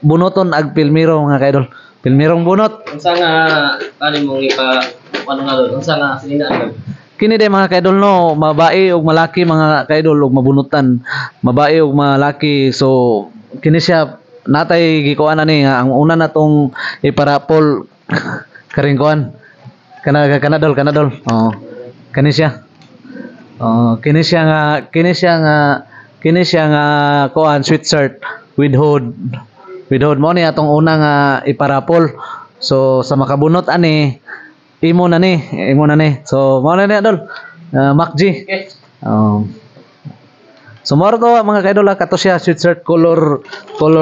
bunoton ag pilmiro mga kaidol. Pilmirong bunot. Unsa nga ano mong ano nga dol? Unsa nga sininaan? Kini day mga kaidol no, mabae ug malaki mga kaidol ug mabunutan. Mabae ug malaki. So kini siya natay gikuan ani nga ang una natong iparapol karing kuan. Kanadol. Oh. Kini siya. Oh, kini siya nga kuan sweet shirt with hood. With hood mo ni atong una nga iparapol. So sa makabunot ani imo na ni. So mo na ni adol. Macg. Okay. So mo to mga kaidol kato siya sweet shirt color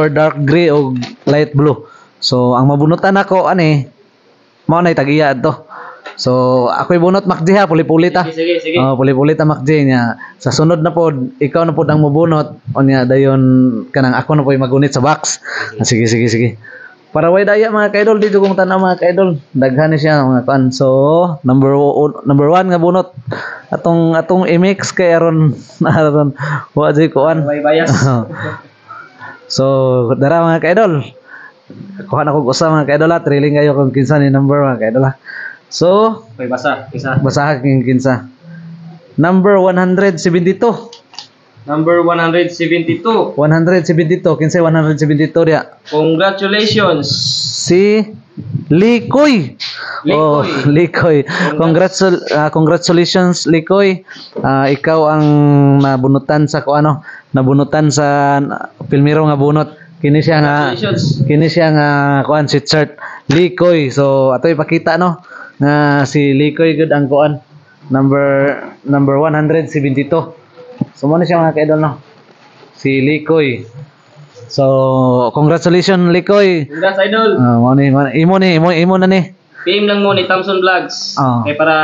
dark gray o light blue. So ang mabunutan ako ani mo na tagiya adto. So ako'y bunot Macg ha, puli-pulit ha. Sige. Puli-pulit Macg niya. Sa sunod na pod, ikaw na pod ang mubunot. O niya dayon kanang ako na po'y magunit sa box. Sige. Para way daya mga kaidol dito kung tanaw mga kaidol. Daghan ni siya mga kan. So number 1 nga bunot. Atong i-mix kay aron wa jay kuan. Way bias. So dara mga kaidol. Kuha na ko usa mga kaidol ha. Thrilling kayo kung kinsa ni number mga kaidol ha. So, Okay, isa. Basahan king kinsa. Number 172. Number 172. 172 kinsa 172 dia. Congratulations. Si Likoy. Oh, Likoy. Congratulations Likoy. Ikaw ang nabunutan sa nabunutan sa pilmiro nga bunot. Kini siya nga kuan sweet shirt Likoy. So ato ipakita no nga si Likoy gud ang kuan number 172. So mo na siya mga kaidol no. Si Likoy. So congratulations Likoy. Congrats idol. Imo na ni. PM lang mo ni Thompson Vlogs. Kay para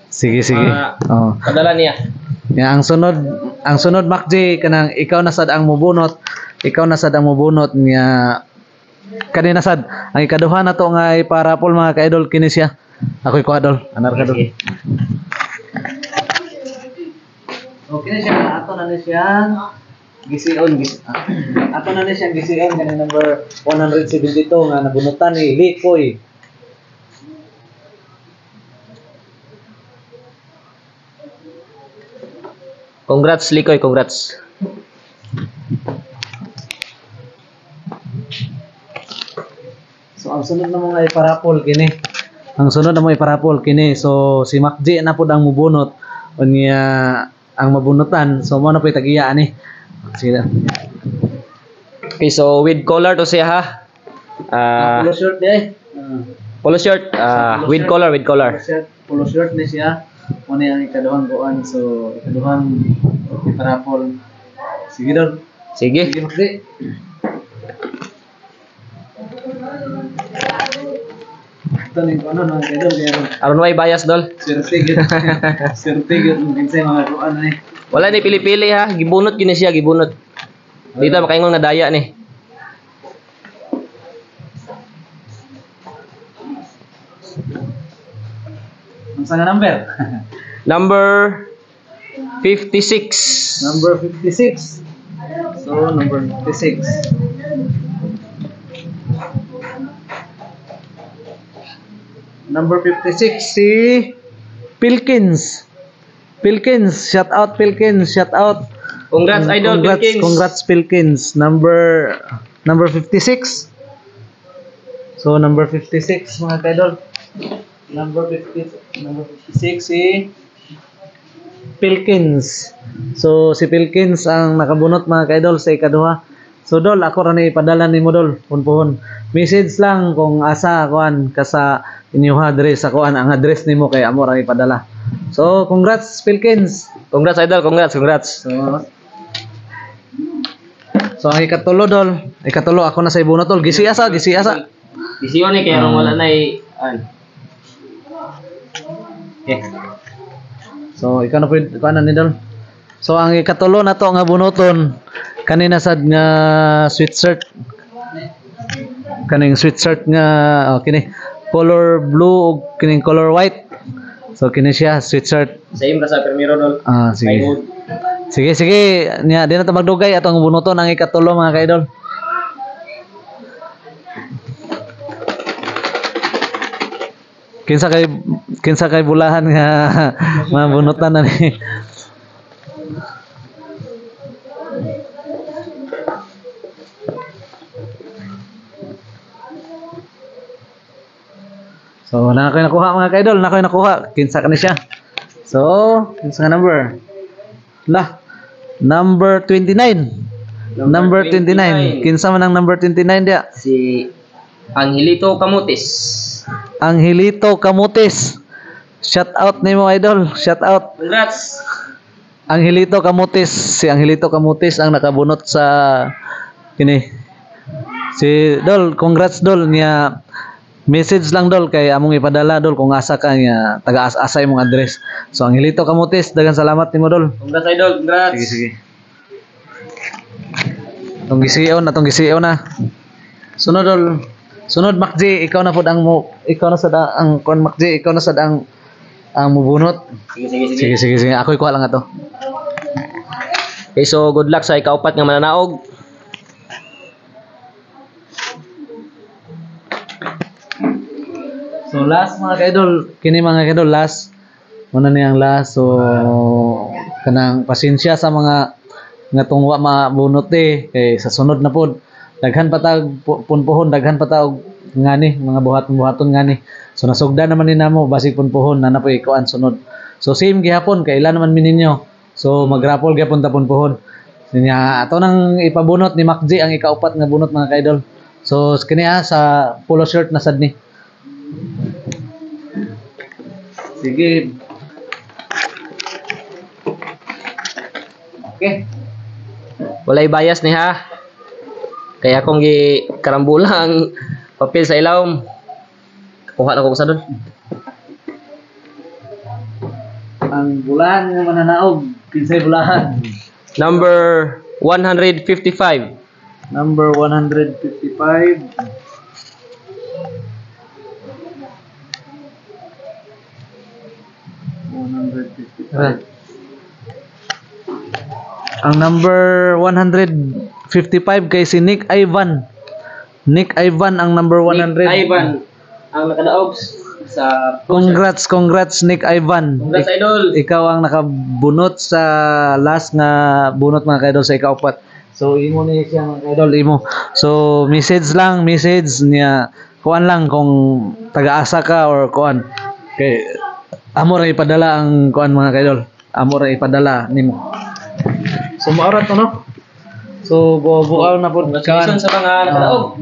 sige. Padala niya. Ya ang sunod Macg kanang ikaw na sad ang mubunot. Niya kanina sad ang ikaduha na to nga iparapol mga kaidol kini siya. Ako'y kuha dol. Anar ka dol. Okay na siya. Ato na siya. Gisiyon. Ato na siya gisiyon kanang number 172 nga nabunutan ni Likoy. Congrats Likoy, congrats. So ang sunod na mga iparapol kini. So si Macg na pud ang mubunot unya ang mabunutan. So mo na po'y tagiya ani. Sige. Okay, so with collar to siya ha. Polo shirt di. Polo shirt with collar. Polo shirt ni siya. Mo ni ang ikaduhang kuan. So ikaduhang iparapol. Sige dol. Sige. Macg. Taning ko mga kaidol kaya Aron way bias dol. Sirtigit ang kinsay mga kuan ay. Wala ni pili-pili ha, gibunot gini siya, gibunot. Dito makaingong nadaya ni. Unsa nga number? Number 56. Number 56. So number 56. Number 56 si Pilkins. Shout out Pilkins, shout out. Congrats idol Pilkins. Congrats Pilkins. Number 56. So number 56 mga kaidol. Number 56 si Pilkins. So si Pilkins ang nakabunot mga kaidol sa ikaduha. So dol ako ra ni ipadala nimo dol. Punpuhon. Message lang kung asa kuan ka sa inyong address sa kuan ang address nimo kay amo ra ipadala. So congrats Pilkins. Congrats idol, congrats. So ang ikatulo dol, ako na sa ibunot dol. Gisiasa. Gisiyon ni kaya wala na Okay. So ikaw na pwede paano ni dol. So ang ikatulo na to nga bunoton kanina sad nga sweet shirt. Kaning sweet shirt nga kini color blue ug kining color white. So kini siya sweet shirt. Same ra sa primero dol. Sige. Sige. Nya di na ta magdugay atong bunoton ang ikatulo mga kaidol. kinsa kay bulahan nga mabunutan na ni. So, na ko'y nakuha mga ka-idol, na ko'y nakuha. Kinsa ka ni siya. So, kinsa nga number? Number 29. Number 29. Kinsa man ang number 29 dia? Si Angelito Camotes. Angelito Camotes. Shout out nimo idol. Shout out. Congrats. Angelito Camotes. Si Angelito Camotes ang nakabunot sa kini. Si Dol, congrats Dol niya. Message lang Dol kay among ipadala Dol kung asa ka nga taga-asa imong address. So Angelito Camotes, daghang salamat nimo Dol. Congrats idol, congrats. Sige. Atong gisiyon na. Sunod Dol. Sunod Macji, ikaw na pud ikaw na sad ang kon Macji, ikaw na sad ang mubunot. Sige. Ako ikuha lang ato. Okay, so good luck sa ikaupat nga mananaog. So last mga ka-idol, kini mga ka-idol last. Muna niyang last. So kanang pasensya sa mga nga tungwa mabunot kay sa sunod na pod daghan pa tag punpuhon, daghan pa tag ngani mga buhaton ngani. So nasugda naman ni namo basig punpuhon na napoy ikuan sunod. So same gihapon kay ila naman mininyo. So magrapol gyapon ta punpuhon. Sinya ato nang ipabunot ni Macji ang ikaupat nga bunot mga ka-idol. So kini sa polo shirt na sad ni. Sige. Okay. Walay bias ni ha. Kaya akong gi karambulang papel sa ilawom. Kuha na ko sa doon. Ang bulahan nga mananaog, kinsay bulahan? Number 155. Number 155. Ang number 155 kay si Nick Ivan. Nick Ivan ang number 100. Nick Ivan ang nakadaog sa Congrats Nick Ivan. Congrats idol. Ikaw ang nakabunot sa last nga bunot mga ka-idol sa ikaupat. So imo ni siya mga ka-idol imo. So message niya kuan lang kung taga-asa ka or kuan. Kay amo ra ipadala ang kuan mga ka-idol. Amo ra ipadala nimo. So maorat no? So buaw na pud Congratulations sa mga nakadaog.